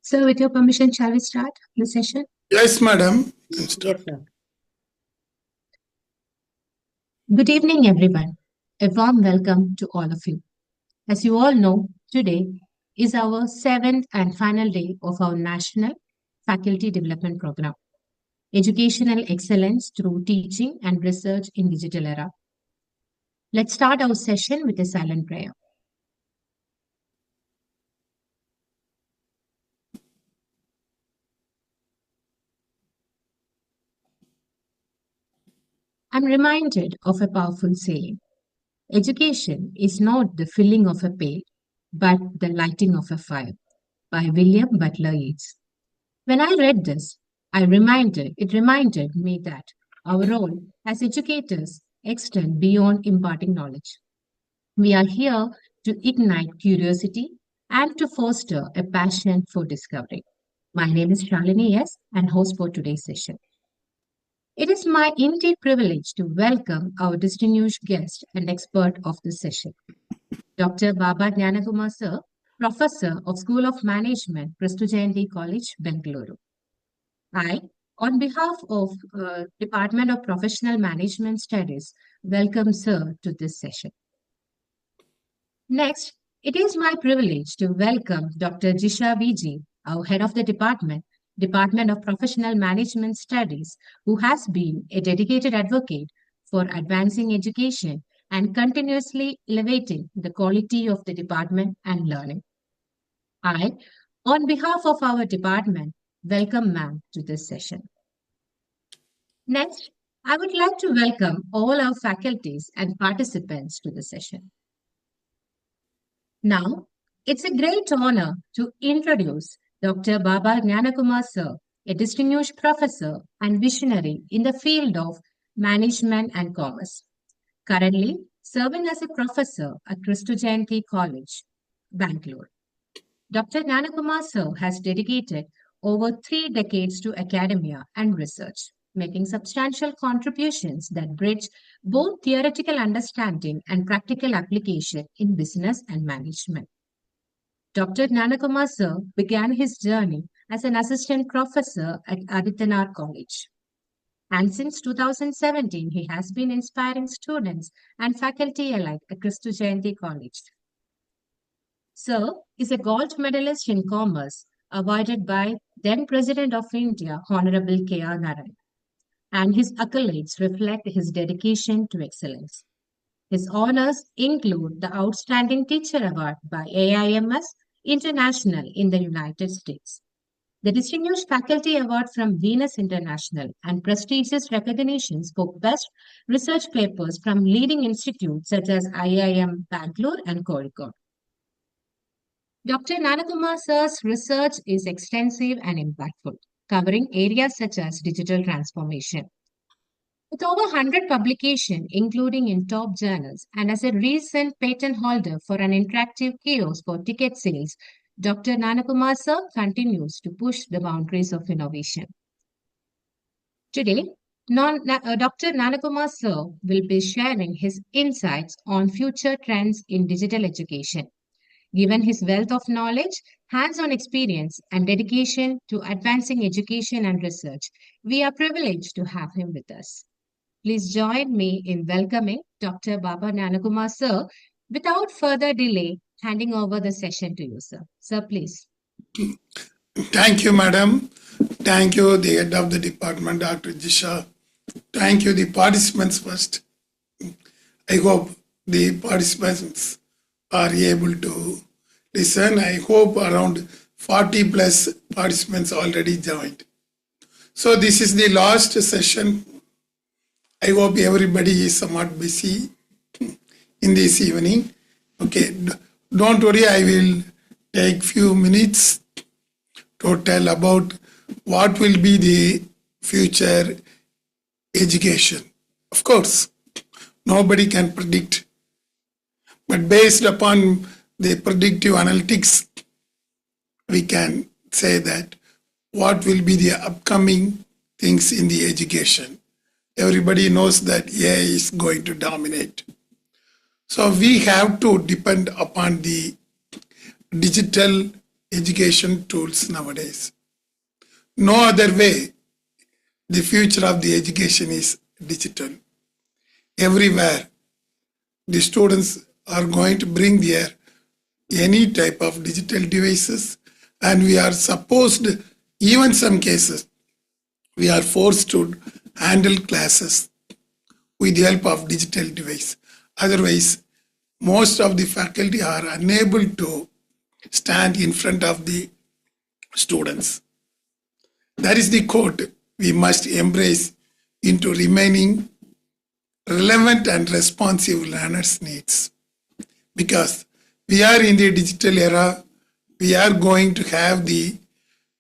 So, with your permission, shall we start the session? Yes, madam. Yes, sir. Good evening, everyone. A warm welcome to all of you. As you all know, today is our seventh and final day of our National Faculty Development Program, Educational Excellence through Teaching and Research in Digital Era. Let's start our session with a silent prayer. I'm reminded of a powerful saying. Education is not the filling of a pail, but the lighting of a fire, by William Butler Yeats. When I read this, it reminded me that our role as educators extends beyond imparting knowledge. We are here to ignite curiosity and to foster a passion for discovery. My name is Shalini S. and host for today's session. It is my indeed privilege to welcome our distinguished guest and expert of this session, Dr. Baba Jnanakumar Sir, Professor of School of Management, Kristu College, Bengaluru. I, on behalf of Department of Professional Management Studies, welcome Sir to this session. Next, it is my privilege to welcome Dr. Jisha VG, our head of the Department of Professional Management Studies, who has been a dedicated advocate for advancing education and continuously elevating the quality of the department and learning. I, on behalf of our department, welcome ma'am to this session. Next, I would like to welcome all our faculties and participants to the session. Now, it's a great honor to introduce Dr. Baba Jnanakumar Sir, a distinguished professor and visionary in the field of management and commerce. Currently serving as a professor at Kristu College, Bangalore. Dr. Jnanakumar Sir has dedicated over 3 decades to academia and research, making substantial contributions that bridge both theoretical understanding and practical application in business and management. Dr. Jnanakumar Sir began his journey as an assistant professor at Adityanar College. And since 2017, he has been inspiring students and faculty alike at Kristu College. Sir is a gold medalist in commerce awarded by then President of India, Honorable K.R. Narayan. And his accolades reflect his dedication to excellence. His honors include the Outstanding Teacher Award by AIMS International in the United States, the Distinguished Faculty Award from Venus International, and prestigious recognitions for best research papers from leading institutes such as IIM Bangalore and Kozhikode. Dr. Jnanakumar Sir's research is extensive and impactful, covering areas such as digital transformation. With over 100 publications, including in top journals, and as a recent patent holder for an interactive kiosk for ticket sales, Dr. Jnanakumar Sir continues to push the boundaries of innovation. Today, Dr. Jnanakumar Sir will be sharing his insights on future trends in digital education. Given his wealth of knowledge, hands-on experience, and dedication to advancing education and research, we are privileged to have him with us. Please join me in welcoming Dr. Baba Jnanakumar Sir. Without further delay, handing over the session to you, sir. Sir, please. Thank you, madam. Thank you, the head of the department, Dr. Jisha. Thank you, the participants first. I hope the participants are able to listen. I hope around 40 plus participants already joined. So this is the last session. I hope everybody is somewhat busy in this evening. Okay, don't worry, I will take few minutes to tell about what will be the future education. Of course, nobody can predict, but based upon the predictive analytics, we can say that what will be the upcoming things in the education. Everybody knows that AI is going to dominate. So we have to depend upon the digital education tools nowadays. No other way. The future of the education is digital. Everywhere, the students are going to bring their any type of digital devices, and we are supposed, even some cases, we are forced to handle classes with the help of digital device. Otherwise, most of the faculty are unable to stand in front of the students. That is the code we must embrace into remaining relevant and responsive learners' needs. Because we are in the digital era, we are going to have the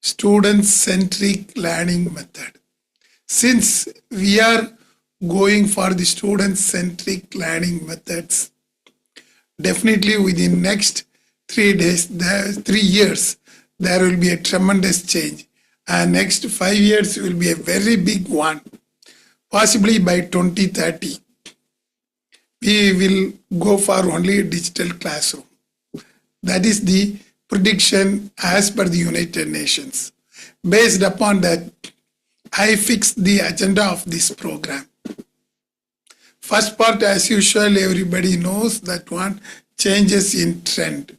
student-centric learning method. Since we are going for the student-centric learning methods, definitely within next 3 years, there will be a tremendous change. And next 5 years will be a very big one. Possibly by 2030, we will go for only a digital classroom. That is the prediction as per the United Nations. Based upon that, I fixed the agenda of this program. First part, as usual, everybody knows that one, changes in trend.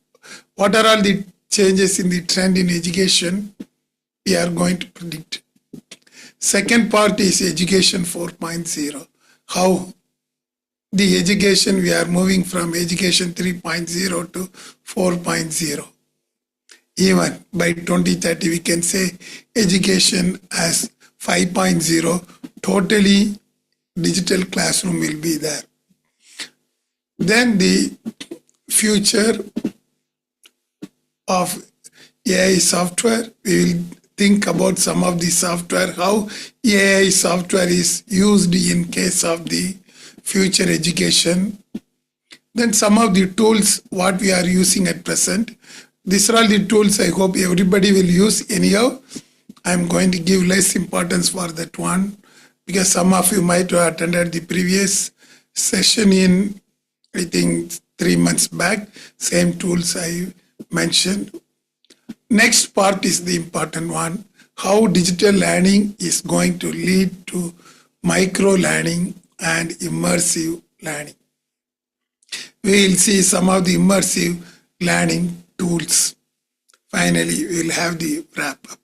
What are all the changes in the trend in education? We are going to predict. Second part is education 4.0. How the education, we are moving from education 3.0 to 4.0. Even by 2030, we can say education as 5.0, totally digital classroom will be there. Then the future of AI software, we will think about some of the software, how AI software is used in case of the future education. Then some of the tools, what we are using at present. These are all the tools I hope everybody will use anyhow. I'm going to give less importance for that one because some of you might have attended the previous session in, I think, 3 months back. Same tools I mentioned. Next part is the important one, how digital learning is going to lead to micro learning and immersive learning. We will see some of the immersive learning tools. Finally, we will have the wrap up.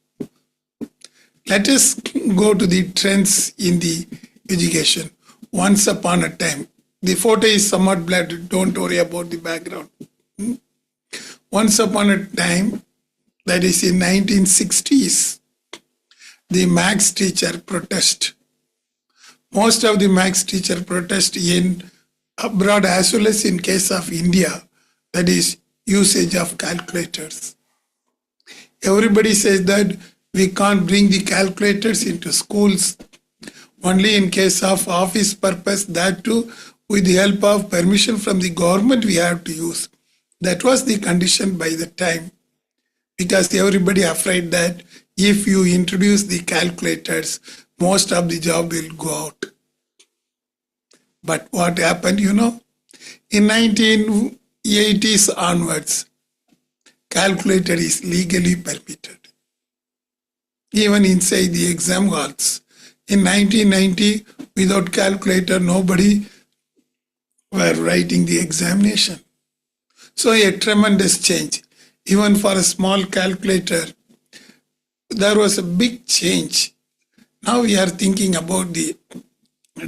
Let us go to the trends in the education. Once upon a time, the photo is somewhat blurred, don't worry about the background. Once upon a time, that is in 1960s, the maths teacher protest. Most of the maths teacher protest in abroad as well as in case of India, that is usage of calculators. Everybody says that we can't bring the calculators into schools. Only in case of office purpose, that too with the help of permission from the government we have to use. That was the condition by the time, because everybody afraid that if you introduce the calculators, most of the job will go out. But what happened, in 1980s onwards, calculator is legally permitted. Even inside the exam halls. In 1990, without calculator, nobody were writing the examination. So a tremendous change. Even for a small calculator, there was a big change. Now we are thinking about the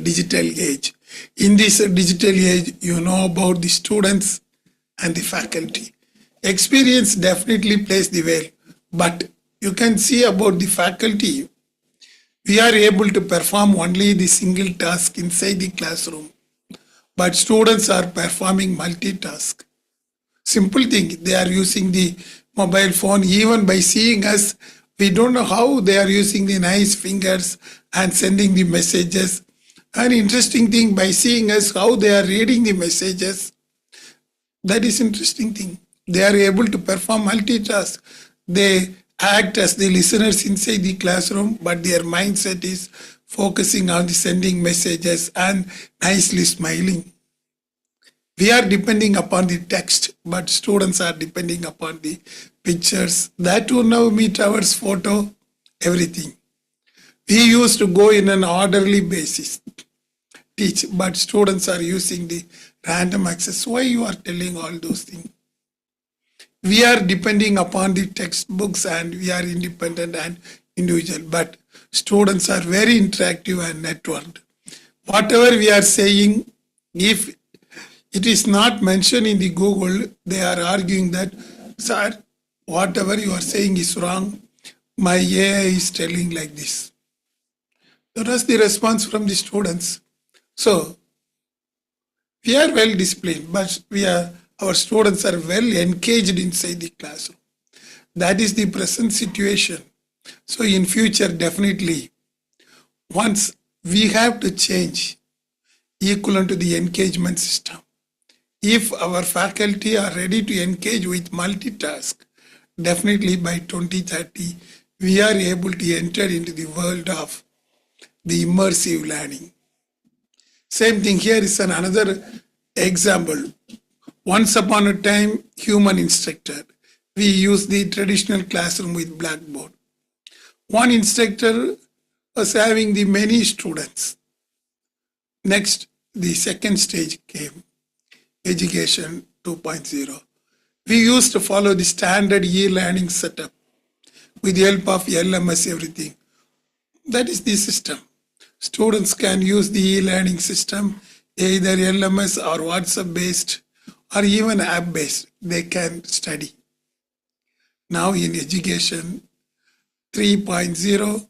digital age. In this digital age, you know about the students and the faculty. Experience definitely plays the role, but you can see about the faculty. We are able to perform only the single task inside the classroom, but students are performing multitask. Simple thing, they are using the mobile phone. Even by seeing us, we don't know how they are using the nice fingers and sending the messages. An interesting thing, by seeing us, how they are reading the messages. That is interesting thing. They are able to perform multitask. They act as the listeners inside the classroom, but their mindset is focusing on the sending messages and nicely smiling. We are depending upon the text, but students are depending upon the pictures. That too now meet our photo, everything. We used to go in an orderly basis, teach, but students are using the random access. Why you are telling all those things? We are depending upon the textbooks and we are independent and individual, but students are very interactive and networked. Whatever we are saying, if it is not mentioned in the Google, they are arguing that, sir, whatever you are saying is wrong. My AI is telling like this. That was the response from the students. So we are well disciplined, but our students are well engaged inside the classroom. That is the present situation. So in future, definitely, once we have to change equivalent to the engagement system. If our faculty are ready to engage with multitask, definitely by 2030, we are able to enter into the world of the immersive learning. Same thing here is another example. Once upon a time, human instructor. We use the traditional classroom with blackboard. One instructor was having the many students. Next, the second stage came, education 2.0. We used to follow the standard e-learning setup with the help of LMS, everything. That is the system. Students can use the e-learning system, either LMS or WhatsApp based or even app based. They can study. Now in education 3.0,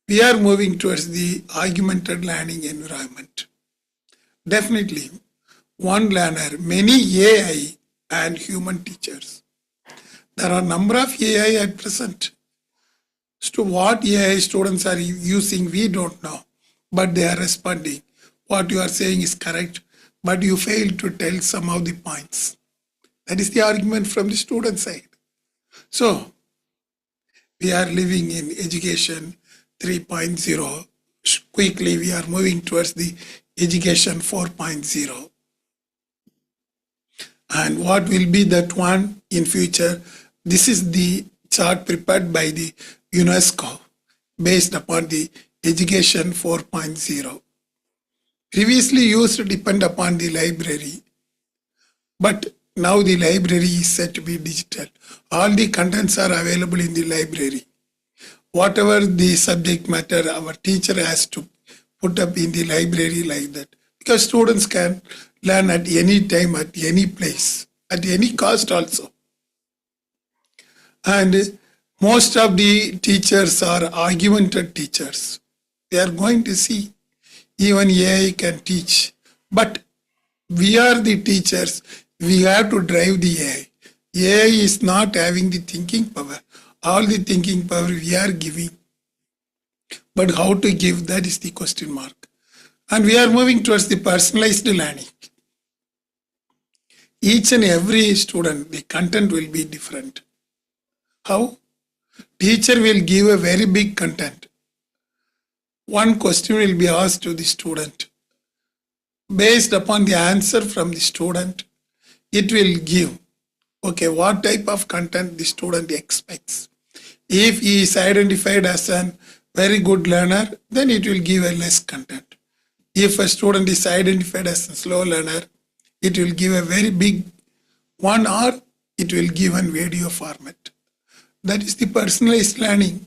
we are moving towards the augmented learning environment. Definitely, one learner, many AI and human teachers. There are a number of AI at present. So what AI students are using, we don't know, but they are responding. What you are saying is correct, but you fail to tell some of the points. That is the argument from the student side. So we are living in education 3.0. Quickly, we are moving towards the education 4.0. And what will be that one in future? This is the chart prepared by the UNESCO based upon the education 4.0. Previously used to depend upon the library, but now the library is set to be digital. All the contents are available in the library. Whatever the subject matter, our teacher has to put up in the library like that. Because students can learn at any time, at any place, at any cost also. And most of the teachers are augmented teachers. They are going to see even AI can teach. But we are the teachers. We have to drive the AI. AI is not having the thinking power. All the thinking power we are giving. But how to give, that is the question mark. And we are moving towards the personalized learning. Each and every student, the content will be different. How? Teacher will give a very big content. One question will be asked to the student. Based upon the answer from the student, it will give, okay, what type of content the student expects. If he is identified as a very good learner, then it will give a less content. If a student is identified as a slow learner, it will give a very big one, or it will give a video format. That is the personalized learning.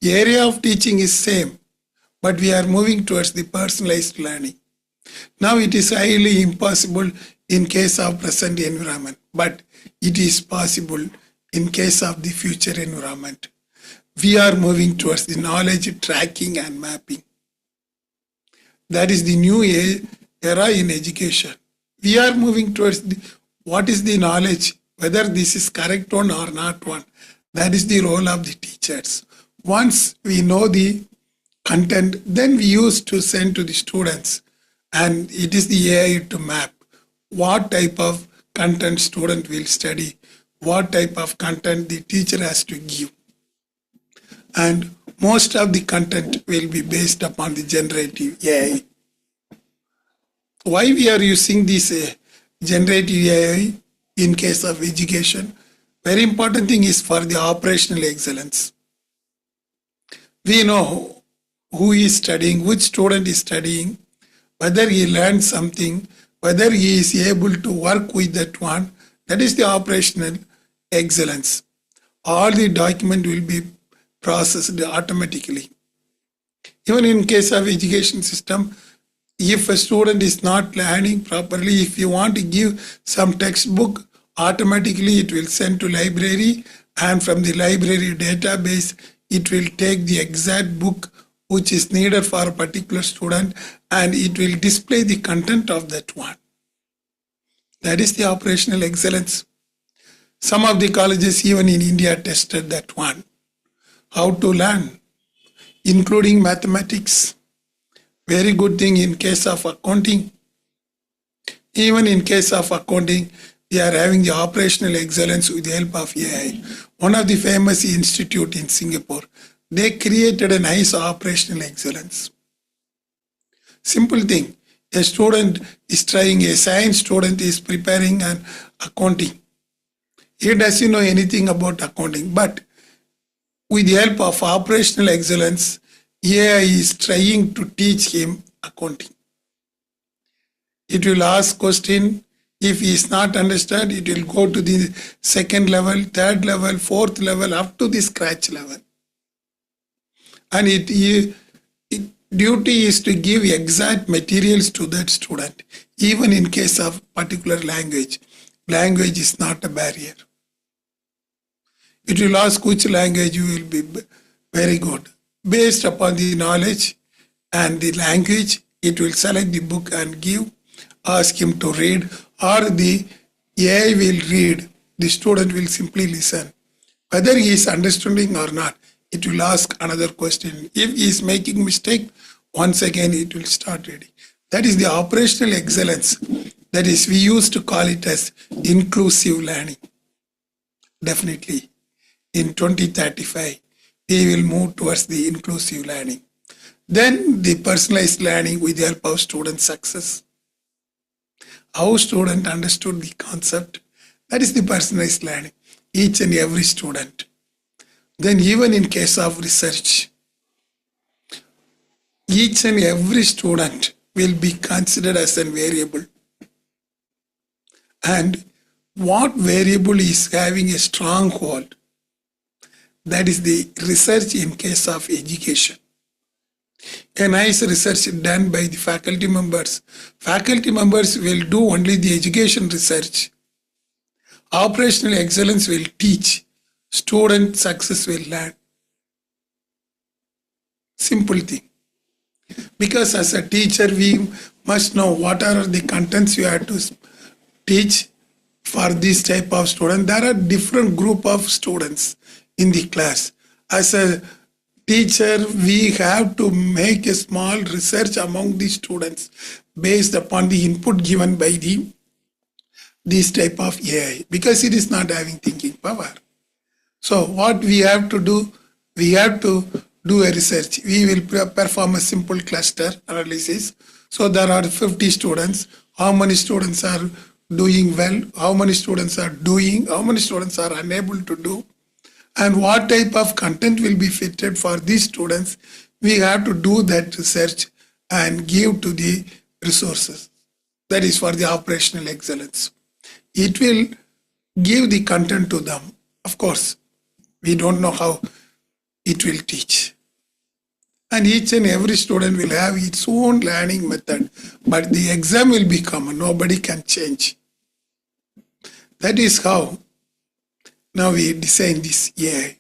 The area of teaching is same, but we are moving towards the personalized learning. Now it is highly impossible in case of present environment, but it is possible in case of the future environment. We are moving towards the knowledge tracking and mapping. That is the new era in education. We are moving towards what is the knowledge, whether this is correct one or not one. That is the role of the teachers. Once we know the content, then we used to send to the students, and it is the AI to map what type of content student will study, what type of content the teacher has to give. And most of the content will be based upon the generative AI. Why we are using this generative AI in case of education? Very important thing is for the operational excellence. We know who is studying, which student is studying, whether he learned something, whether he is able to work with that one. That is the operational excellence. All the document will be processed automatically. Even in case of education system, if a student is not learning properly, if you want to give some textbook, automatically it will send to library, and from the library database, it will take the exact book which is needed for a particular student, and it will display the content of that one. That is the operational excellence. Some of the colleges even in India tested that one. How to learn, including mathematics. Very good thing in case of accounting. Even in case of accounting, they are having the operational excellence with the help of AI. One of the famous institute in Singapore, they created a nice operational excellence. Simple thing. A student is trying, a science student is preparing an accounting. He doesn't know anything about accounting, but with the help of operational excellence, AI is trying to teach him accounting. It will ask question. If he is not understand, it will go to the second level, third level, fourth level, up to the scratch level. And its duty is to give exact materials to that student, even in case of particular language. Language is not a barrier. It will ask which language you will be very good. Based upon the knowledge and the language, it will select the book and give, ask him to read, or the AI will read. The student will simply listen. Whether he is understanding or not, it will ask another question. If he is making mistake, once again it will start reading. That is the operational excellence. That is, we used to call it as inclusive learning. Definitely, in 2035, we will move towards the inclusive learning. Then the personalized learning with the help of student success. How student understood the concept, that is the personalized learning, each and every student. Then even in case of research, each and every student will be considered as a variable. And what variable is having a strong hold? That is the research in case of education. A nice research done by the faculty members. Faculty members will do only the education research. Operational excellence will teach. Student success will learn. Simple thing. Because as a teacher, we must know what are the contents you have to teach for this type of student. There are different group of students in the class. As a teacher, we have to make a small research among the students based upon the input given by this type of AI, because it is not having thinking power. So what we have to do, we have to do a research. We will perform a simple cluster analysis. So there are 50 students. How many students are doing well? How many students are doing? How many students are unable to do? And what type of content will be fitted for these students? We have to do that research and give to the resources. That is for the operational excellence. It will give the content to them. Of course, we don't know how it will teach. And each and every student will have its own learning method, but the exam will be common. Nobody can change. That is how now we design this AI.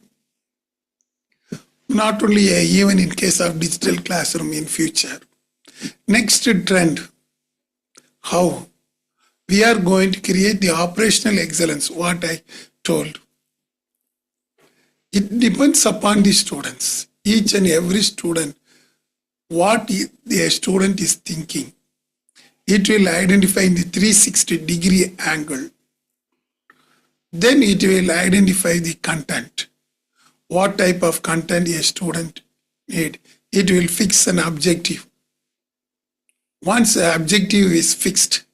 Not only AI, even in case of digital classroom in future. Next trend, how we are going to create the operational excellence, what I told. It depends upon the students. Each and every student, what the student is thinking. It will identify in the 360-degree angle. Then it will identify the content. What type of content a student need. It will fix an objective. Once the objective is fixed,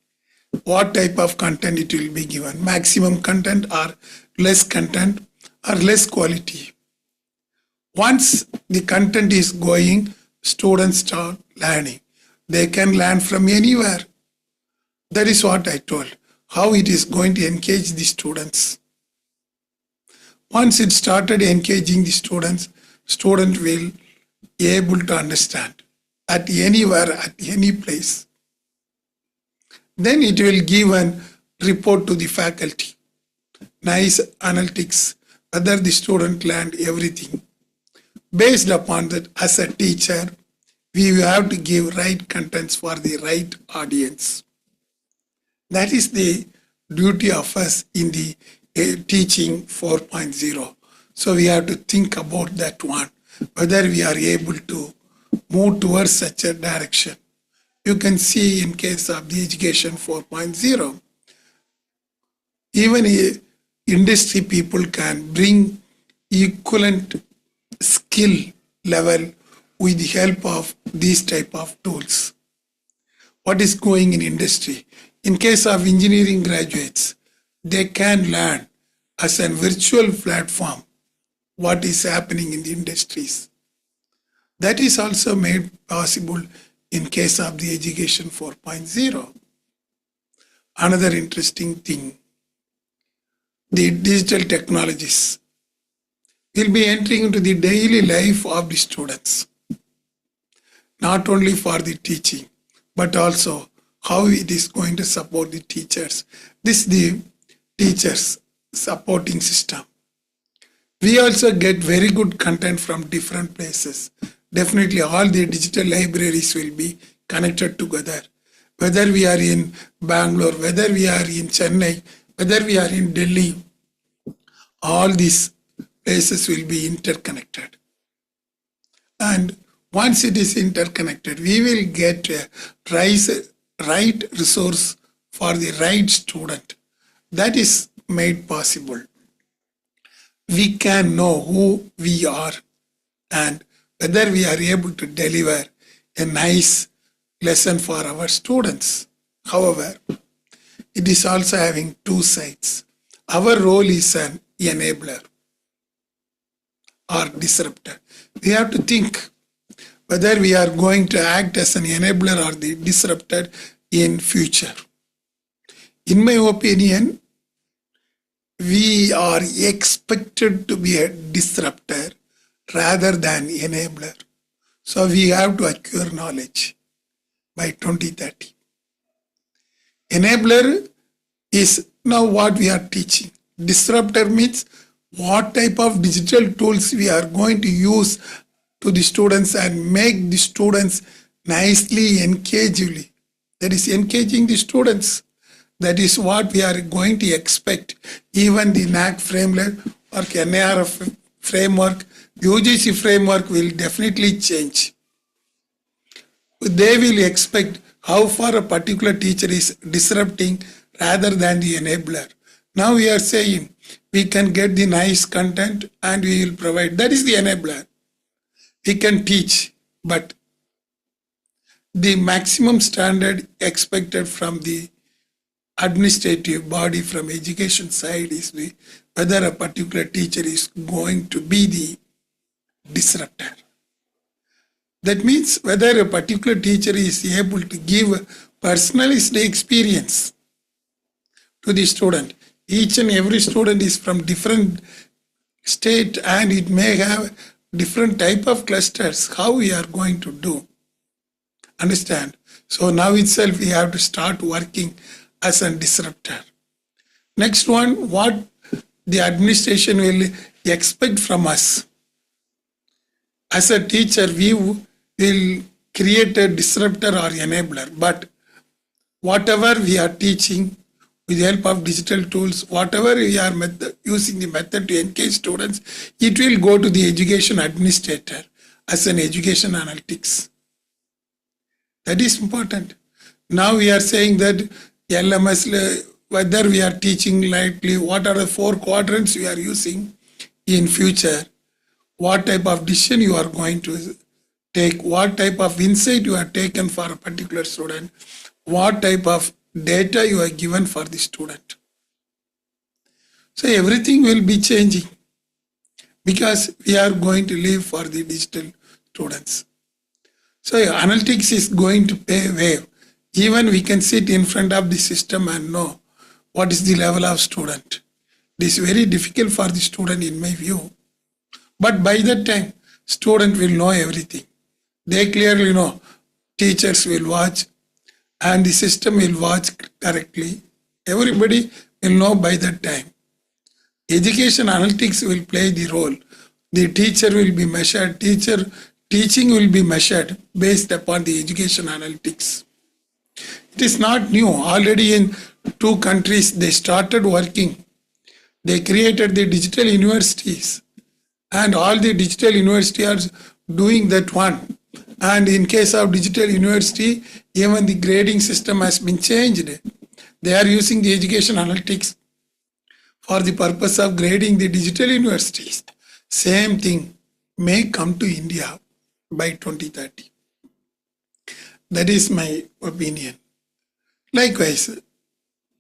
what type of content it will be given, maximum content or less content or less quality. Once the content is going, students start learning. They can learn from anywhere. That is what I told. How it is going to engage the students. Once it started engaging the students, student will be able to understand at anywhere, at any place. Then it will give a report to the faculty. Nice analytics, whether the student learned everything. Based upon that, as a teacher, we have to give right contents for the right audience. That is the duty of us in the teaching 4.0. So we have to think about that one, whether we are able to move towards such a direction. You can see in case of the education 4.0, even industry people can bring equivalent skill level with the help of these type of tools. What is going in industry? In case of engineering graduates, they can learn as a virtual platform what is happening in the industries. That is also made possible in case of the education 4.0. Another interesting thing, the digital technologies will be entering into the daily life of the students, not only for the teaching, but also how it is going to support the teachers. This is the teachers supporting system. We also get very good content from different places. Definitely all the digital libraries will be connected together. Whether we are in Bangalore, whether we are in Chennai, whether we are in Delhi, all these places will be interconnected. And once it is interconnected, we will get a right resource for the right student. That is made possible. We can know who we are and whether we are able to deliver a nice lesson for our students. However, it is also having two sides. Our role is an enabler or disruptor. We have to think whether we are going to act as an enabler or the disruptor in future. In my opinion, we are expected to be a disruptor rather than enabler. So we have to acquire knowledge by 2030. Enabler is now what we are teaching. Disruptor means what type of digital tools we are going to use to the students and make the students nicely, engagingly. That is engaging the students. That is what we are going to expect. Even the NAC framework or NARF framework, UGC framework will definitely change. They will expect how far a particular teacher is disrupting rather than the enabler. Now we are saying we can get the nice content and we will provide. That is the enabler. We can teach, but the maximum standard expected from the administrative body from education side is whether a particular teacher is going to be the disruptor. That means whether a particular teacher is able to give personalized experience to the student. Each and every student is from different state and it may have different type of clusters. How we are going to do? Understand? So now itself we have to start working as a disruptor. Next one, what the administration will expect from us. As a teacher, we will create a disruptor or enabler, but whatever we are teaching with the help of digital tools, whatever we are using the method to engage students, it will go to the education administrator as an education analytics. That is important. Now we are saying that LMS, whether we are teaching lightly, what are the 4 quadrants we are using in future, what type of decision you are going to take, what type of insight you have taken for a particular student, what type of data you have given for the student. So everything will be changing because we are going to live for the digital students. So analytics is going to pay wave. Even we can sit in front of the system and know what is the level of student. This is very difficult for the student in my view. But by that time, student will know everything. They clearly know. Teachers will watch and the system will watch correctly. Everybody will know by that time. Education analytics will play the role. The teacher will be measured. Teaching will be measured based upon the education analytics. It is not new. Already in 2 countries, they started working. They created the digital universities. And all the digital universities are doing that one. And in case of digital university, even the grading system has been changed. They are using the education analytics for the purpose of grading the digital universities. Same thing may come to India by 2030. That is my opinion. Likewise,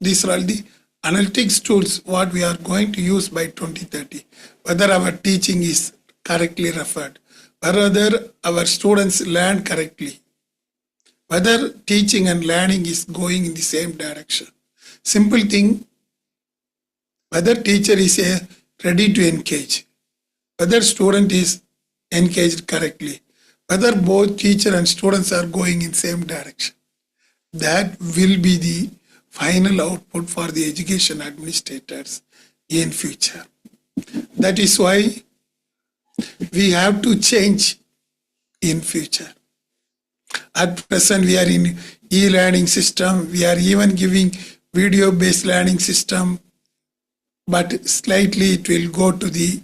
these are all the analytics tools what we are going to use by 2030. Whether our teaching is correctly referred, whether our students learn correctly, whether teaching and learning is going in the same direction. Simple thing, whether teacher is ready to engage, whether student is engaged correctly, whether both teacher and students are going in same direction. That will be the final output for the education administrators in future. That is why we have to change in future. At present, we are in e-learning system. We are even giving video-based learning system, but slightly it will go to the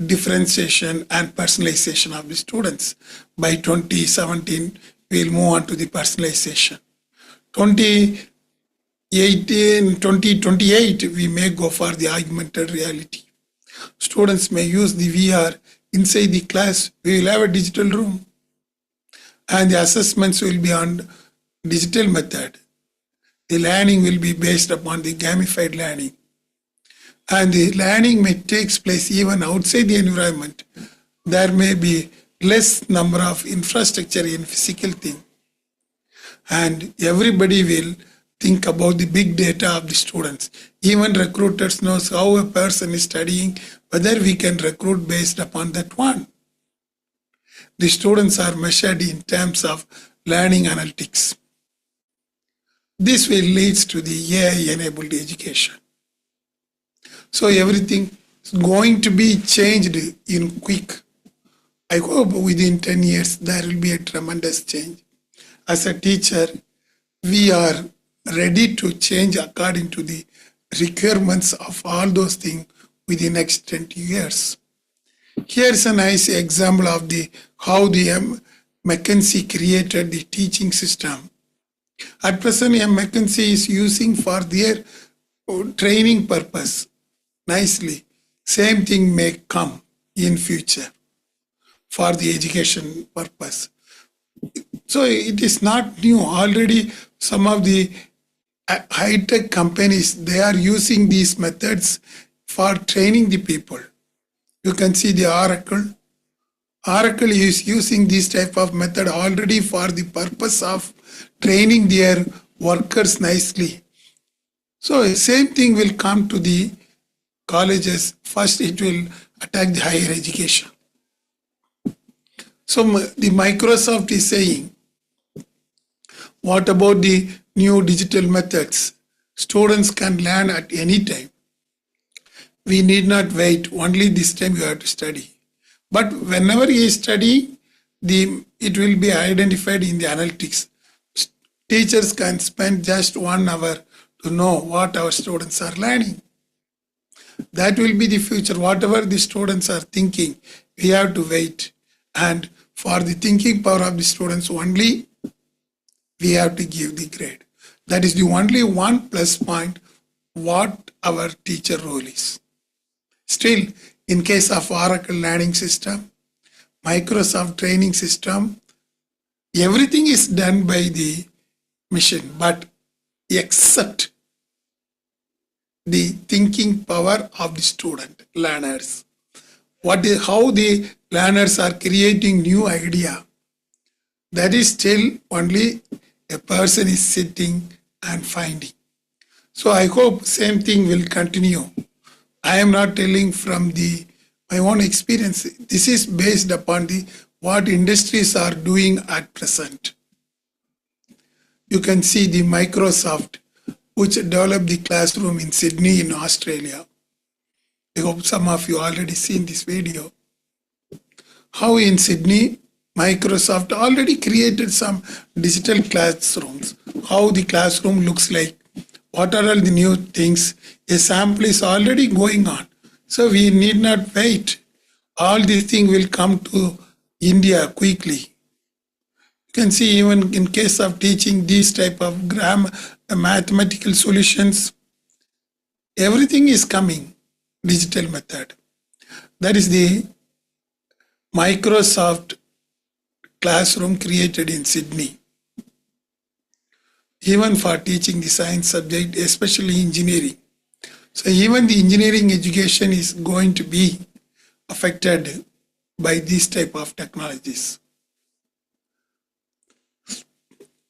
differentiation and personalization of the students. By 2017, we will move on to the personalization. 2028, we may go for the augmented reality. Students may use the VR inside the class. We will have a digital room. And the assessments will be on digital method. The learning will be based upon the gamified learning. And the learning may take place even outside the environment. There may be less number of infrastructure in physical thing. And everybody will think about the big data of the students. Even recruiters knows how a person is studying, whether we can recruit based upon that one. The students are measured in terms of learning analytics. This will lead to the AI-enabled education. So everything is going to be changed in quick. I hope within 10 years there will be a tremendous change. As a teacher, we are ready to change according to the requirements of all those things within the next 20 years. Here's a nice example of how the McKinsey created the teaching system. At present, McKinsey is using for their training purpose. Nicely. Same thing may come in future for the education purpose. So it is not new. Already some of the high-tech companies, they are using these methods for training the people. You can see the Oracle. Oracle is using this type of method already for the purpose of training their workers nicely. So same thing will come to the colleges. First, it will attack the higher education. So the Microsoft is saying, what about the new digital methods? Students can learn at any time. We need not wait. Only this time you have to study. But whenever you study, it will be identified in the analytics. Teachers can spend just 1 hour to know what our students are learning. That will be the future. Whatever the students are thinking, we have to wait. And for the thinking power of the students only, we have to give the grade. That is the only one plus point what our teacher role is. Still, in case of Oracle learning system, Microsoft training system, Everything is done by the machine, but except the thinking power of the student, learners. How the learners are creating new idea. That is still only a person is sitting and finding. So I hope same thing will continue. I am not telling from my own experience. This is based upon what industries are doing at present. You can see the Microsoft, which developed the classroom in Sydney in Australia. I hope some of you already seen this video. How in Sydney, Microsoft already created some digital classrooms. How the classroom looks like. What are all the new things? A sample is already going on. So we need not wait. All these things will come to India quickly. You can see even in case of teaching these type of mathematical solutions, everything is coming digital method. That is the Microsoft classroom created in Sydney. Even for teaching the science subject, especially engineering. So even the engineering education is going to be affected by these type of technologies.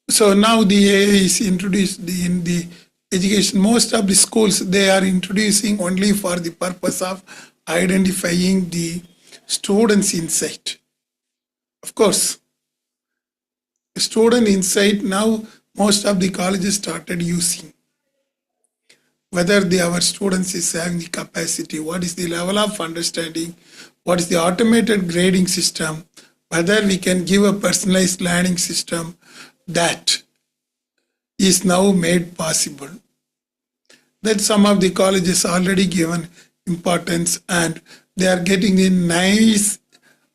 So now the AI is introduced in the education. Most of the schools, they are introducing only for the purpose of identifying the students' insight. Of course, student insight now most of the colleges started using. Whether our students is having the capacity, what is the level of understanding, what is the automated grading system, whether we can give a personalized learning system, that is now made possible. That some of the colleges already given importance and they are getting a nice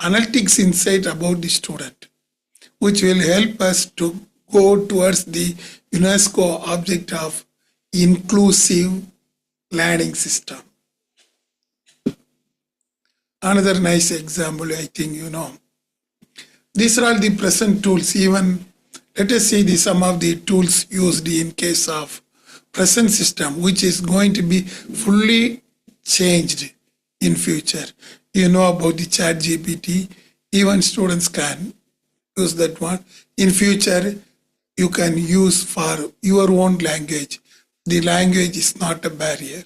analytics insight about the student, which will help us to go towards the UNESCO object of inclusive learning system. Another nice example, I think these are all the present tools. Even let us see some of the tools used in case of present system, which is going to be fully changed in future. You know about the chat GPT, even students can use that one. In future, you can use for your own language. The language is not a barrier.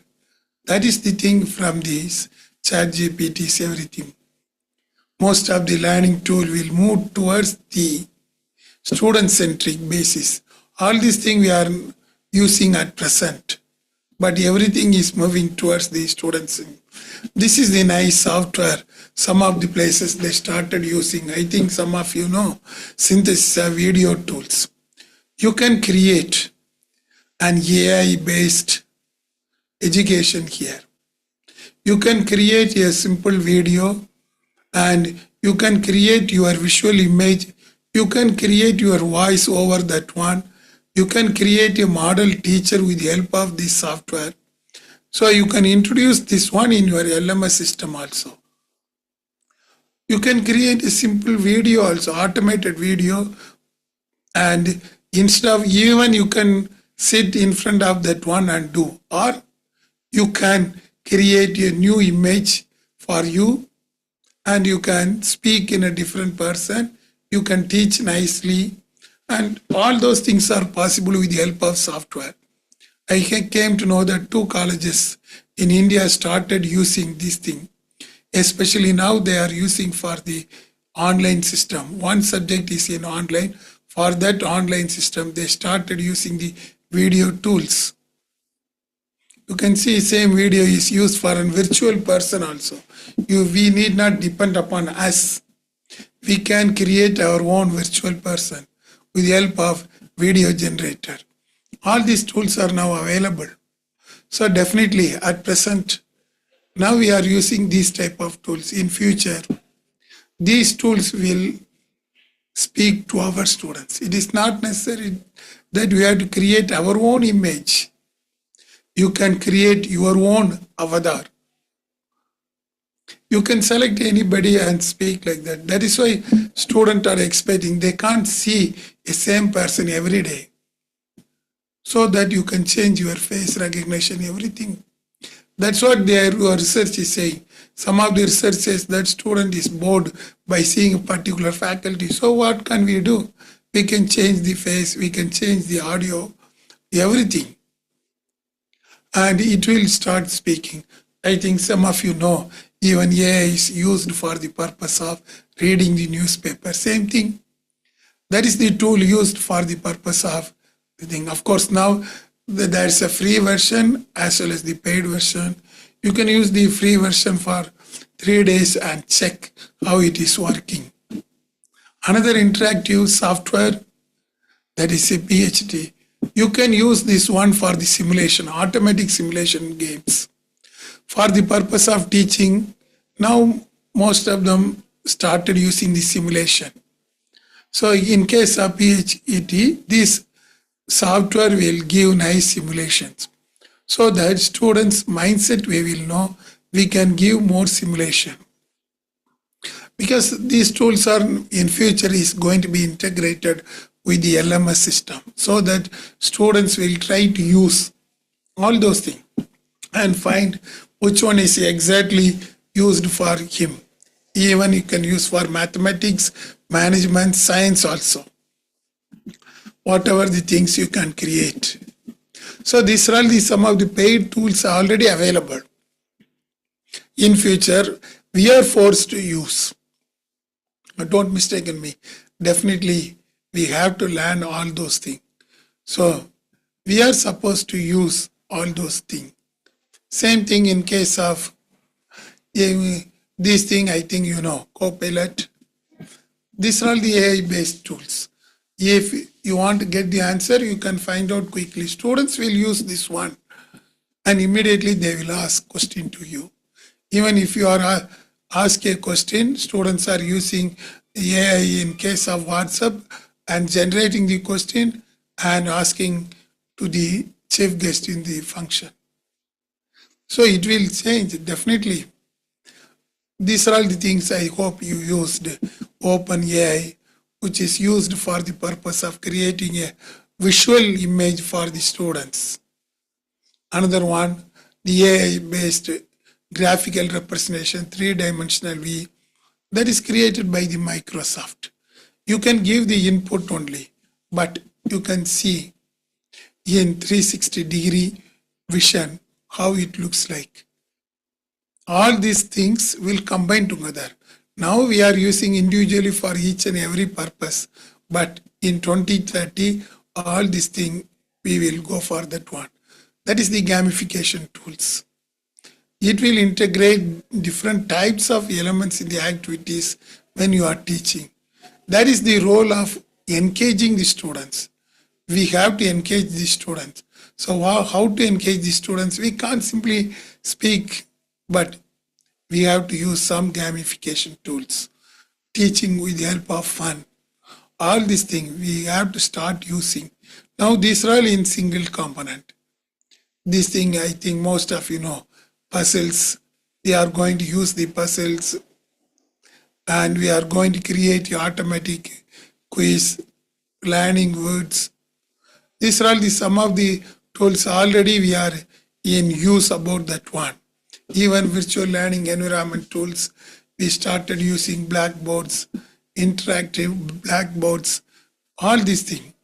That is the thing from these chat GPTs, everything. Most of the learning tool will move towards the student-centric basis. All these things we are using at present, but everything is moving towards the students. This is the nice software. Some of the places they started using. I think some of you know synthesis video tools. You can create an AI-based education here. You can create a simple video and you can create your visual image. You can create your voice over that one. You can create a model teacher with the help of this software. So you can introduce this one in your LMS system also. You can create a simple video also, automated video, and instead of even you can sit in front of that one and do, or you can create a new image for you and you can speak in a different person. You can teach nicely, and all those things are possible with the help of software. I came to know that 2 colleges in India started using this thing. Especially now they are using for the online system. One subject is in online. For that online system, they started using the video tools. You can see same video is used for a virtual person also. We need not depend upon us. We can create our own virtual person with the help of video generator. All these tools are now available. So definitely at present, now we are using these type of tools. In future, these tools will speak to our students. It is not necessary that we have to create our own image. You can create your own avatar. You can select anybody and speak like that. That is why students are expecting, they can't see a same person every day. So that you can change your face recognition, everything. That's what their research is saying. Some of the research says that student is bored by seeing a particular faculty. So what can we do? We can change the face, we can change the audio, everything. And it will start speaking. I think some of you know, even AI is used for the purpose of reading the newspaper. Same thing. That is the tool used for the purpose of the thing. Of course, now there's a free version as well as the paid version. You can use the free version for 3 days and check how it is working. Another interactive software, that is a PhD. You can use this one for the simulation, automatic simulation games. For the purpose of teaching, now most of them started using the simulation. So in case of PhD, this software will give nice simulations. So that students' mindset, we will know we can give more simulation. Because these tools are in future is going to be integrated with the LMS system, so that students will try to use all those things and find which one is exactly used for him. Even you can use for mathematics, management, science also. Whatever the things you can create. So these are some of the paid tools are already available. In future, we are forced to use. But don't mistake me. Definitely, we have to learn all those things. So we are supposed to use all those things. Same thing in case of this thing, I think you know, Copilot. These are all the AI-based tools. If you want to get the answer, you can find out quickly. Students will use this one and immediately they will ask question to you. Even if you are ask a question, students are using AI in case of WhatsApp and generating the question and asking to the chief guest in the function. So it will change, definitely. These are all the things I hope you used. OpenAI, which is used for the purpose of creating a visual image for the students. Another one, the AI-based graphical representation, three-dimensional view, that is created by the Microsoft. You can give the input only, but you can see in 360-degree vision how it looks like. All these things will combine together. Now we are using individually for each and every purpose, but in 2030, all these things, we will go for that one. That is the gamification tools. It will integrate different types of elements in the activities when you are teaching. That is the role of engaging the students. We have to engage the students. So how to engage the students? We can't simply speak, but we have to use some gamification tools. Teaching with the help of fun. All these things we have to start using. Now these are all in single component. This thing I think most of you know. Puzzles, they are going to use the puzzles and we are going to create automatic quiz, learning words. These are all some of the tools already we are in use about that one. Even virtual learning environment tools, we started using blackboards, interactive blackboards, all these things.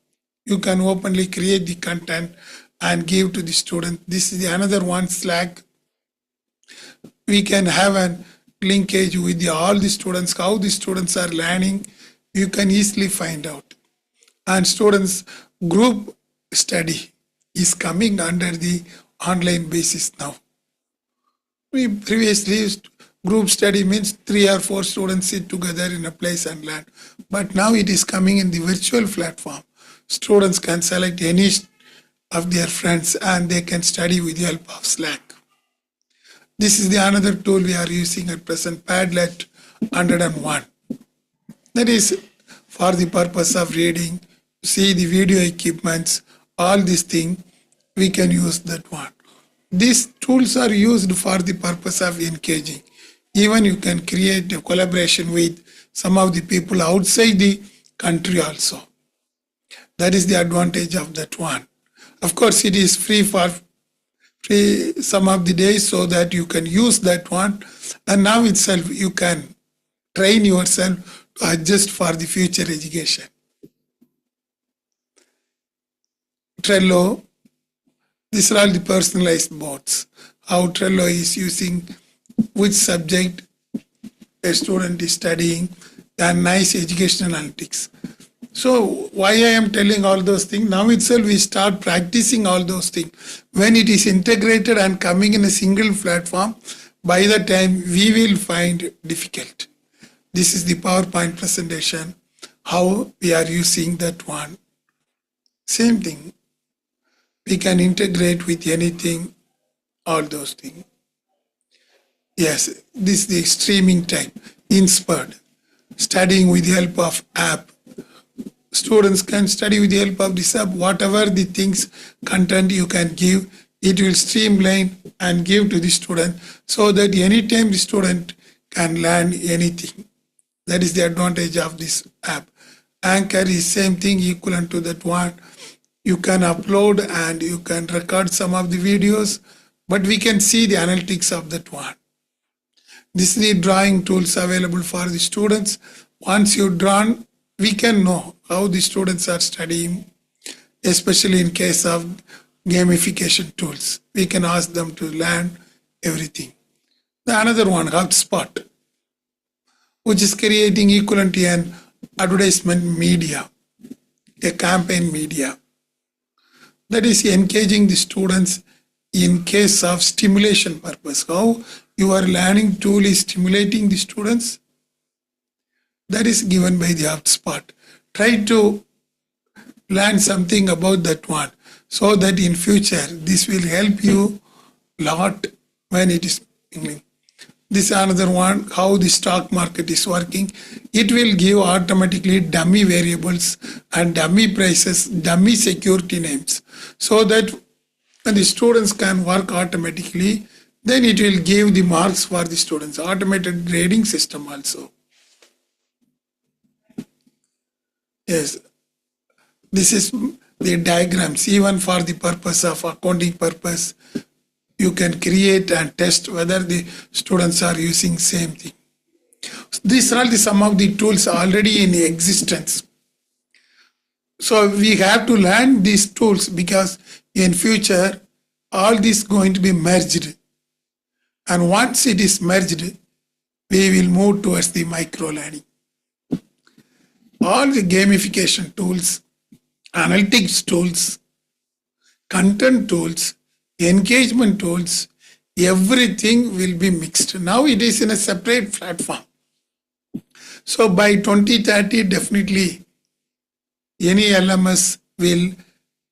You can openly create the content and give to the student. This is another one, Slack. We can have a linkage with all the students, how the students are learning. You can easily find out. And students group study is coming under the online basis now. We previously group study means 3 or 4 students sit together in a place and learn. But now it is coming in the virtual platform. Students can select any of their friends and they can study with the help of Slack. This is the another tool we are using at present, Padlet 101. That is for the purpose of reading, see the video equipments, all these things, we can use that one. These tools are used for the purpose of engaging. Even you can create a collaboration with some of the people outside the country also. That is the advantage of that one. Of course, it is free some of the days so that you can use that one. And now itself, you can train yourself to adjust for the future education. Trello, these are all the personalized boards. How Trello is using which subject a student is studying, and nice educational analytics. So why I am telling all those things, now itself we start practicing all those things. When it is integrated and coming in a single platform, by the time we will find difficult. This is the PowerPoint presentation, how we are using that one. Same thing. We can integrate with anything, all those things. Yes, this is the streaming type, Inspired, studying with the help of app. Students can study with the help of this app, whatever the things, content you can give, it will streamline and give to the student so that anytime the student can learn anything. That is the advantage of this app. Anchor is same thing, equivalent to that one. You can upload and you can record some of the videos, but we can see the analytics of that one. This is the drawing tools available for the students. Once you drawn, we can know how the students are studying, especially in case of gamification tools. We can ask them to learn everything. The another one, HubSpot, which is creating equivalent to an advertisement media, a campaign media. That is engaging the students in case of stimulation purpose. How your learning tool is stimulating the students, that is given by the HubSpot. Try to learn something about that one so that in future this will help you lot when it is English. This is another one, how the stock market is working. It will give automatically dummy variables and dummy prices, dummy security names, so that when the students can work automatically, then it will give the marks for the students. Automated grading system also. Yes, this is the diagrams, even for the purpose of accounting purpose. You can create and test whether the students are using same thing. These are some of the tools already in existence. So we have to learn these tools because in future, all this going to be merged. And once it is merged, we will move towards the micro learning. All the gamification tools, analytics tools, content tools, engagement tools, everything will be mixed. Now it is in a separate platform. So by 2030, definitely any LMS will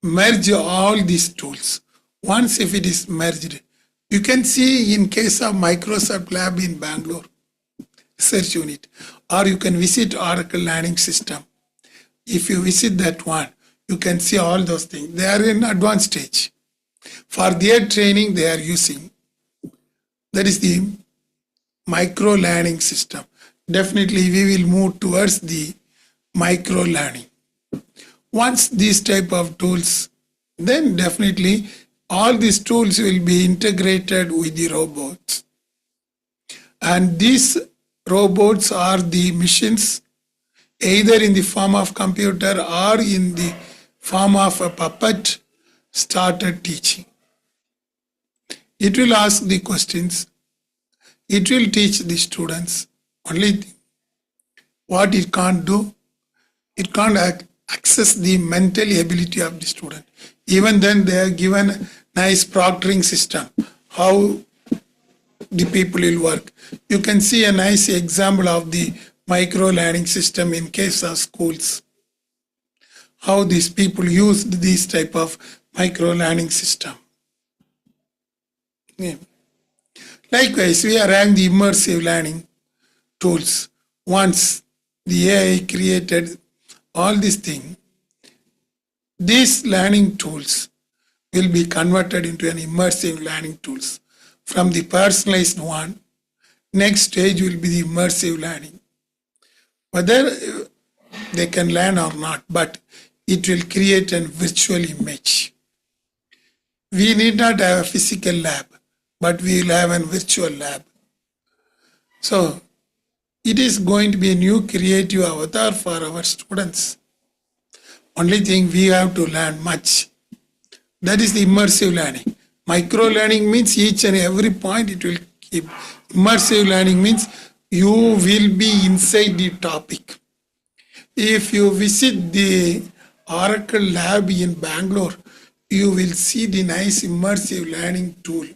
merge all these tools. Once if it is merged, you can see in case of Microsoft Lab in Bangalore, research unit, or you can visit Oracle Learning System. If you visit that one, you can see all those things. They are in advanced stage. For their training, they are using. That is the micro learning system. Definitely, we will move towards the micro learning. Once these type of tools, then definitely all these tools will be integrated with the robots. And these robots are the machines, either in the form of computer or in the form of a puppet, started teaching. It will ask the questions. It will teach the students. Only thing, what it can't do, it can't access the mental ability of the student. Even then they are given a nice proctoring system, how the people will work. You can see a nice example of the micro learning system in case of schools. How these people use this type of micro learning system. Yeah. Likewise, we are having the immersive learning tools. Once the AI created all these things, these learning tools will be converted into an immersive learning tools. From the personalized one, Next stage will be the immersive learning. Whether they can learn or not, but it will create a virtual image. We need not have a physical lab, but we will have a virtual lab. So it is going to be a new creative avatar for our students. Only thing we have to learn much. That is the immersive learning. Micro learning means each and every point it will keep. Immersive learning means you will be inside the topic. If you visit the Oracle lab in Bangalore, you will see the nice immersive learning tool.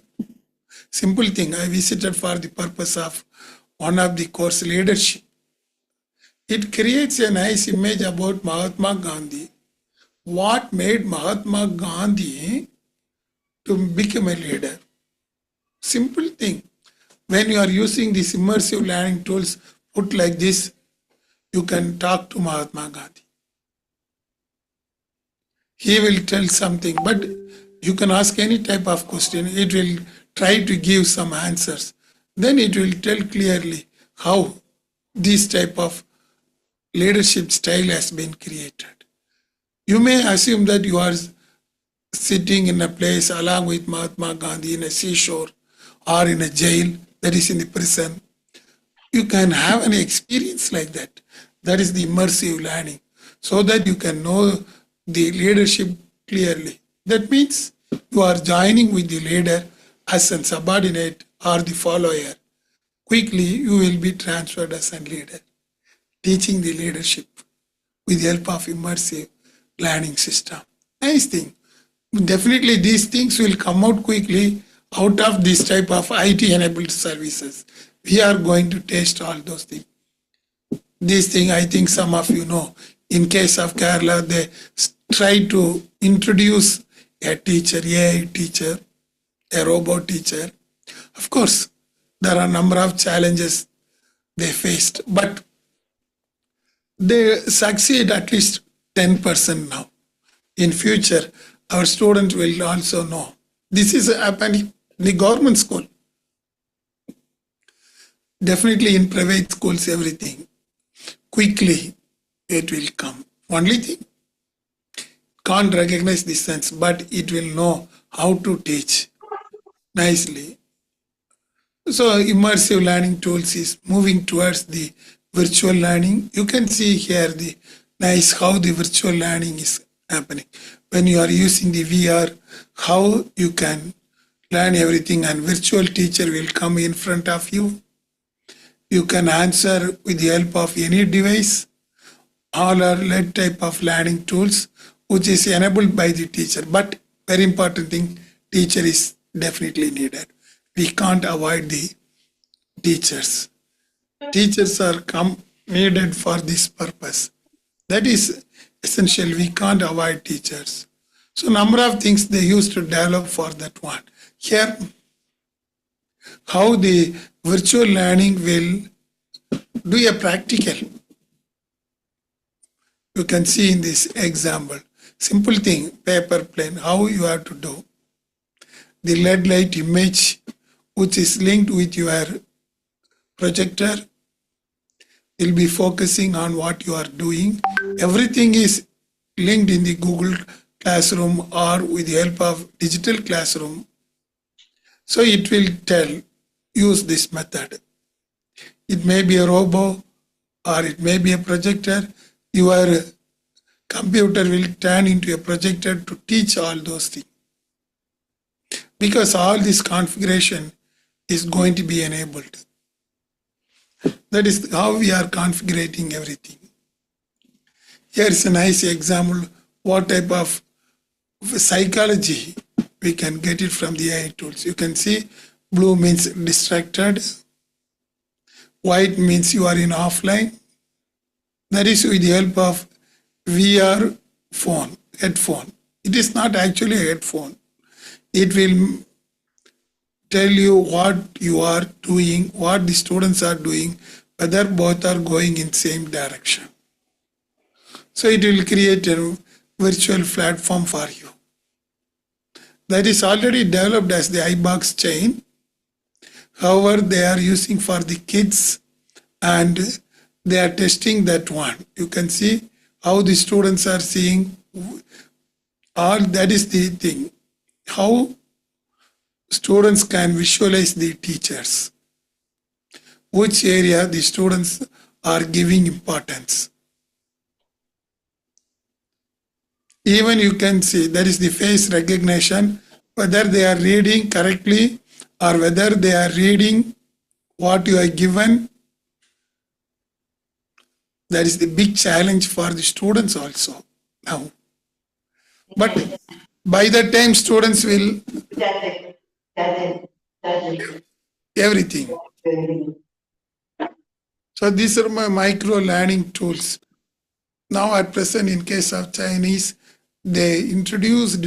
Simple thing, I visited for the purpose of one of the course leadership. It creates a nice image about Mahatma Gandhi. What made Mahatma Gandhi to become a leader? Simple thing. When you are using these immersive learning tools, put like this, you can talk to Mahatma Gandhi. He will tell something, but you can ask any type of question. It will try to give some answers. Then it will tell clearly how this type of leadership style has been created. You may assume that you are sitting in a place along with Mahatma Gandhi in a seashore or in a jail, that is in the prison. You can have an experience like that. That is the immersive learning, so that you can know the leadership clearly. That means you are joining with the leader as a subordinate or the follower. Quickly, you will be transferred as a leader, teaching the leadership with the help of immersive learning system. Nice thing. Definitely these things will come out quickly out of this type of IT-enabled services. We are going to test all those things. This thing, I think some of you know, in case of Kerala, they try to introduce a teacher, AI teacher, a robot teacher. Of course, there are a number of challenges they faced, but they succeed at least 10% now. In future, our students will also know. This is happening in the government school. Definitely in private schools, everything. Quickly, it will come. Only thing, can't recognize the sense, but it will know how to teach nicely. So immersive learning tools is moving towards the virtual learning. You can see here the nice how the virtual learning is happening. When you are using the VR, how you can learn everything, and virtual teacher will come in front of you. You can answer with the help of any device. All are LED type of learning tools, which is enabled by the teacher. But very important thing, teacher is definitely needed. We can't avoid the teachers. Teachers are needed for this purpose. That is essential. We can't avoid teachers. So number of things they used to develop for that one. Here, how the virtual learning will do a practical. You can see in this example, simple thing, paper plane, how you have to do. The LED light image, which is linked with your projector, will be focusing on what you are doing. Everything is linked in the Google Classroom or with the help of digital classroom. So it will tell, use this method. It may be a robot or it may be a projector. Your computer will turn into a projector to teach all those things. Because all this configuration is going to be enabled. That is how we are configuring everything. Here is a nice example what type of psychology we can get it from the AI tools. You can see blue means distracted, white means you are in offline. That is with the help of VR phone, headphone. It is not actually a headphone. It will tell you what you are doing, what the students are doing, whether both are going in same direction. So it will create a virtual platform for you. That is already developed as the iBox chain. However, they are using for the kids and they are testing that one. You can see how the students are seeing all that is the thing. How students can visualize the teachers. Which area the students are giving importance. Even you can see that is the face recognition, whether they are reading correctly or whether they are reading what you are given. That is the big challenge for the students also now. But by the time students will everything. So these are my micro learning tools. Now at present, in case of Chinese, they introduced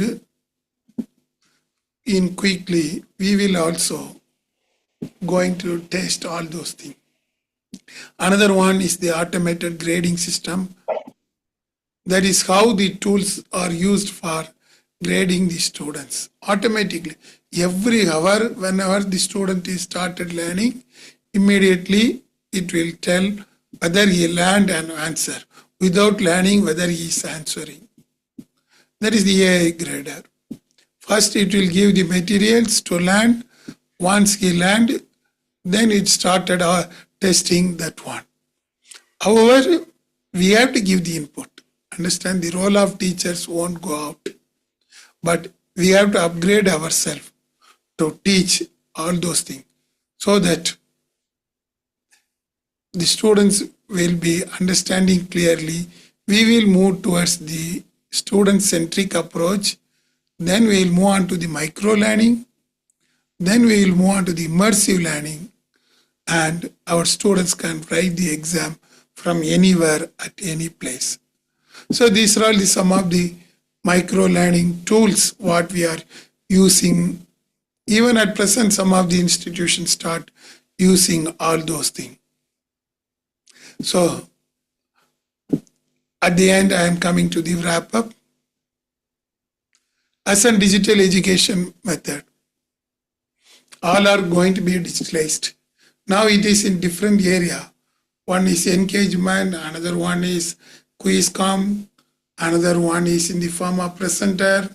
in quickly. We will also going to test all those things. Another one is the automated grading system. That is how the tools are used for grading the students automatically. Every hour, whenever the student is started learning, immediately it will tell whether he learned an answer without learning whether he is answering. That is the AI grader. First, it will give the materials to learn. Once he learned, then it started testing that one. However, we have to give the input. Understand, the role of teachers won't go out, but we have to upgrade ourselves to teach all those things so that the students will be understanding clearly. We will move towards the student-centric approach. Then we will move on to the micro-learning. Then we will move on to the immersive learning. And our students can write the exam from anywhere at any place. So these are all some of the micro-learning tools what we are using. Even at present, some of the institutions start using all those things. So at the end, I am coming to the wrap up. As a digital education method, all are going to be digitalized. Now it is in different area. One is engagement, another one is quiz.com, another one is in the form of presenter,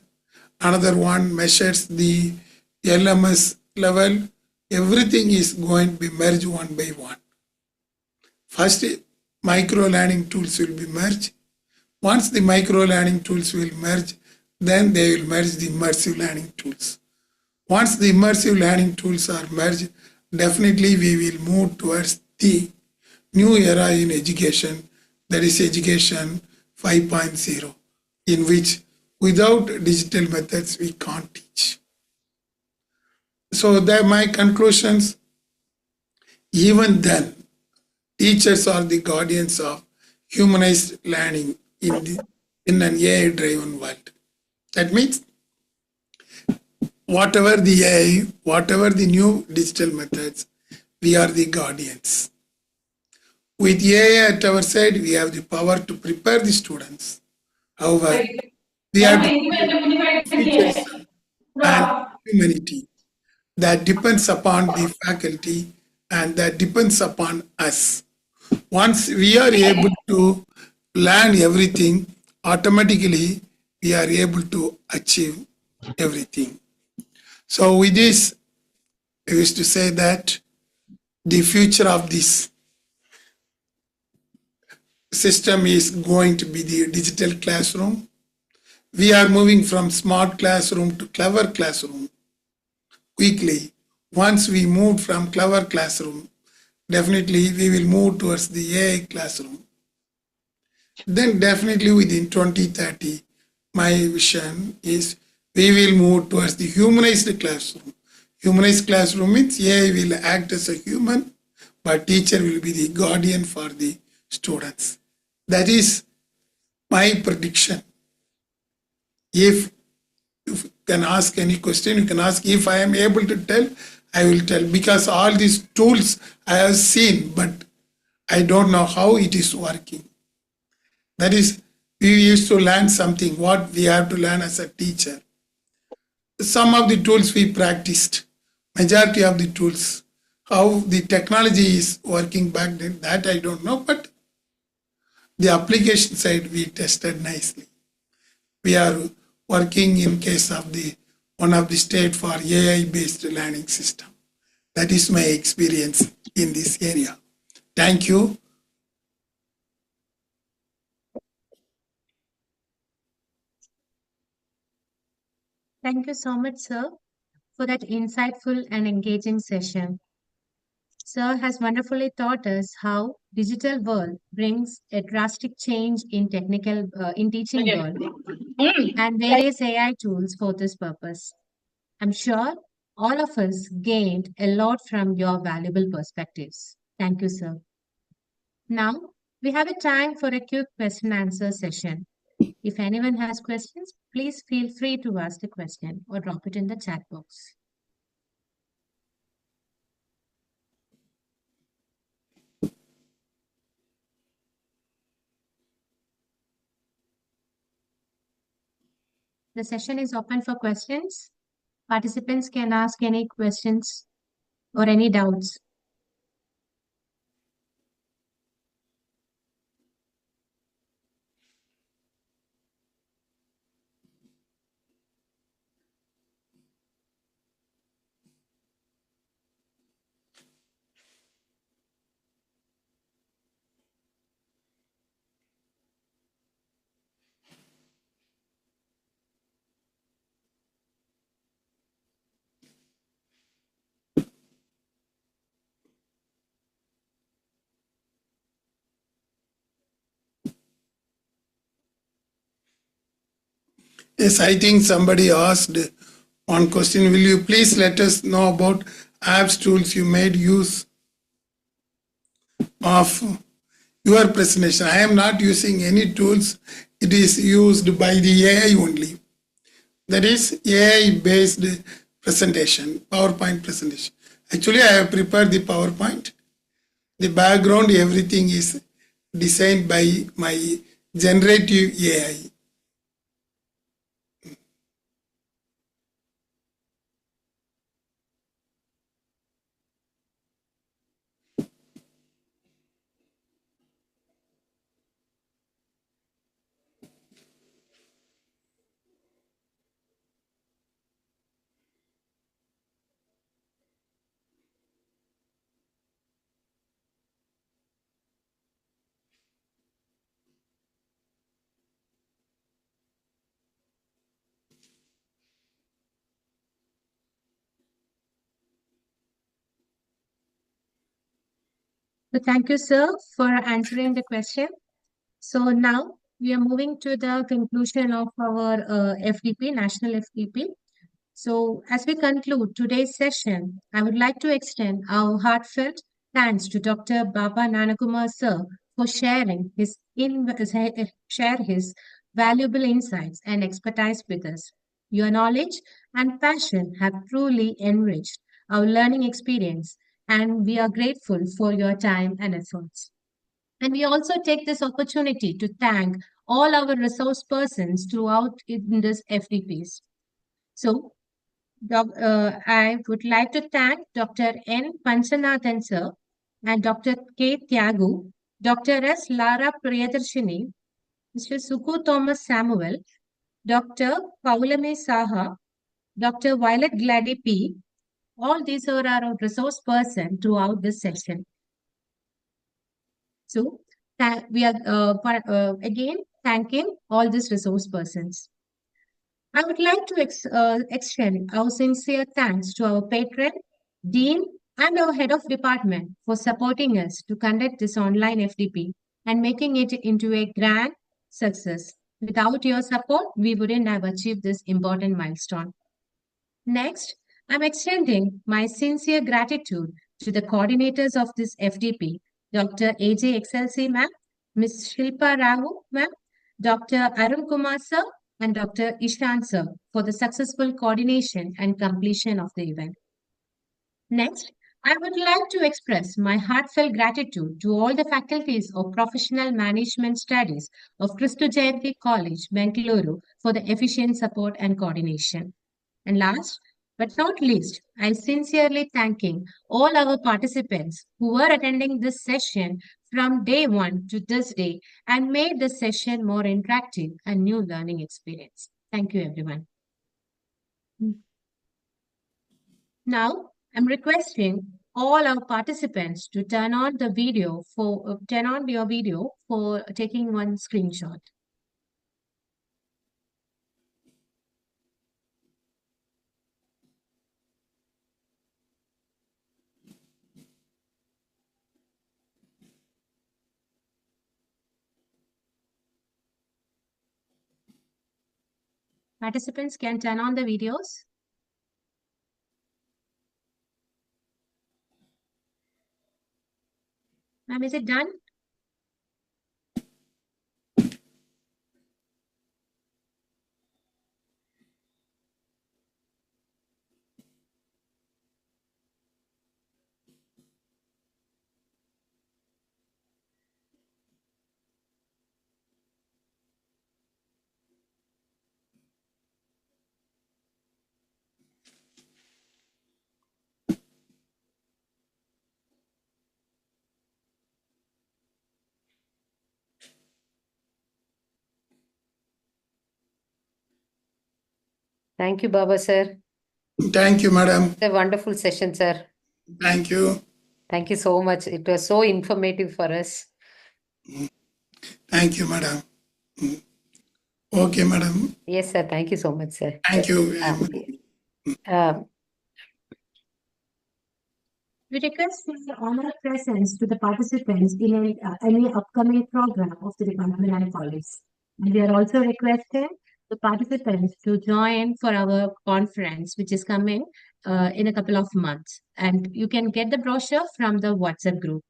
another one measures the LMS level. Everything is going to be merged one by one. First, micro learning tools will be merged. Once the micro learning tools will merge, then they will merge the immersive learning tools. Once the immersive learning tools are merged, definitely we will move towards the new era in education, that is education 5.0, in which without digital methods we can't teach. So that my conclusions, even then, teachers are the guardians of humanized learning in an AI-driven world. That means whatever the AI, whatever the new digital methods, we are the guardians. With AI at our side, we have the power to prepare the students. However, we have the features and humanity that depends upon the faculty and that depends upon us. Once we are able to learn everything, automatically we are able to achieve everything. So with this, I wish to say that the future of this system is going to be the digital classroom. We are moving from smart classroom to clever classroom quickly. Once we move from clever classroom, definitely we will move towards the AI classroom. Then definitely within 2030, my vision is we will move towards the humanized classroom. Humanized classroom means AI will act as a human, but teacher will be the guardian for the students. That is my prediction. If you can ask any question, you can ask. If I am able to tell, I will tell, because all these tools I have seen, but I don't know how it is working. That is, we used to learn something, what we have to learn as a teacher. Some of the tools we practiced, majority of the tools How the technology is working back then, that I don't know, but the application side we tested nicely. We are working in case of the one of the state for AI based learning system. That is my experience in this area. Thank you. Thank you so much, sir, for that insightful and engaging session. Sir has wonderfully taught us how digital world brings a drastic change in in teaching world and various AI tools for this purpose. I'm sure all of us gained a lot from your valuable perspectives. Thank you, sir. Now we have a time for a quick question answer session. If anyone has questions, please feel free to ask the question or drop it in the chat box. The session is open for questions. Participants can ask any questions or any doubts. Yes, I think somebody asked one question. Will you please let us know about apps tools you made use of your presentation? I am not using any tools. It is used by the AI only. That is AI based presentation, PowerPoint presentation. Actually, I have prepared the PowerPoint. The background, everything is designed by my generative AI. So thank you, sir, for answering the question. So now we are moving to the conclusion of our FDP, National FDP. So as we conclude today's session, I would like to extend our heartfelt thanks to Dr. Baba Nanakumar, sir, for share his valuable insights and expertise with us. Your knowledge and passion have truly enriched our learning experience, and we are grateful for your time and efforts. And we also take this opportunity to thank all our resource persons throughout in this FDPs. So, I would like to thank Dr. N. Panchanathan sir and Dr. K. Tyagu, Dr. S. Lara Priyadarshini, Mr. Suku Thomas Samuel, Dr. Paulame Saha, Dr. Violet Glady P. All these are our resource person throughout this session. So we are again thanking all these resource persons. I would like to extend our sincere thanks to our patron, dean, and our head of department for supporting us to conduct this online FDP and making it into a grand success. Without your support, we wouldn't have achieved this important milestone. Next, I'm extending my sincere gratitude to the coordinators of this FDP, Dr. AJ XLC ma'am, Ms. Shilpa Rao ma'am, Dr. Arun Kumar sir, and Dr. Ishan sir for the successful coordination and completion of the event. Next, I would like to express my heartfelt gratitude to all the faculties of Professional Management Studies of Christu Jayanti College, Bengaluru for the efficient support and coordination. And last, But not least, I sincerely thanking all our participants who were attending this session from day one to this day and made this session more interactive and new learning experience. Thank you, everyone. Now, I'm requesting all our participants to turn on the video for turn on your video for taking one screenshot. Participants can turn on the videos. Ma'am, is it done? Thank you, Baba sir. Thank you, madam. It's a wonderful session, sir. Thank you. Thank you so much. It was so informative for us. Thank you, madam. Okay, madam. Yes, sir. Thank you so much, sir. Thank you very much. We request your honor presence to the participants in any upcoming program of the department and college. And we are also requesting the participants to join for our conference, which is coming in a couple of months. And you can get the brochure from the WhatsApp group.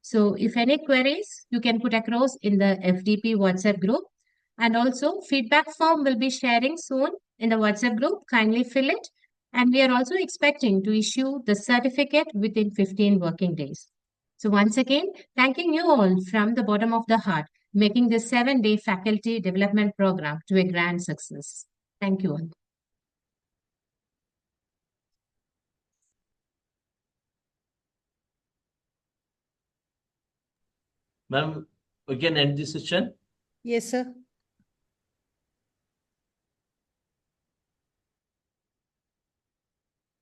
So if any queries, you can put across in the FDP WhatsApp group. And also feedback form will be sharing soon in the WhatsApp group. Kindly fill it. And we are also expecting to issue the certificate within 15 working days. So once again, thanking you all from the bottom of the heart, making this 7-day faculty development program to a grand success. Thank you all. Ma'am, we can end this session? Yes, sir.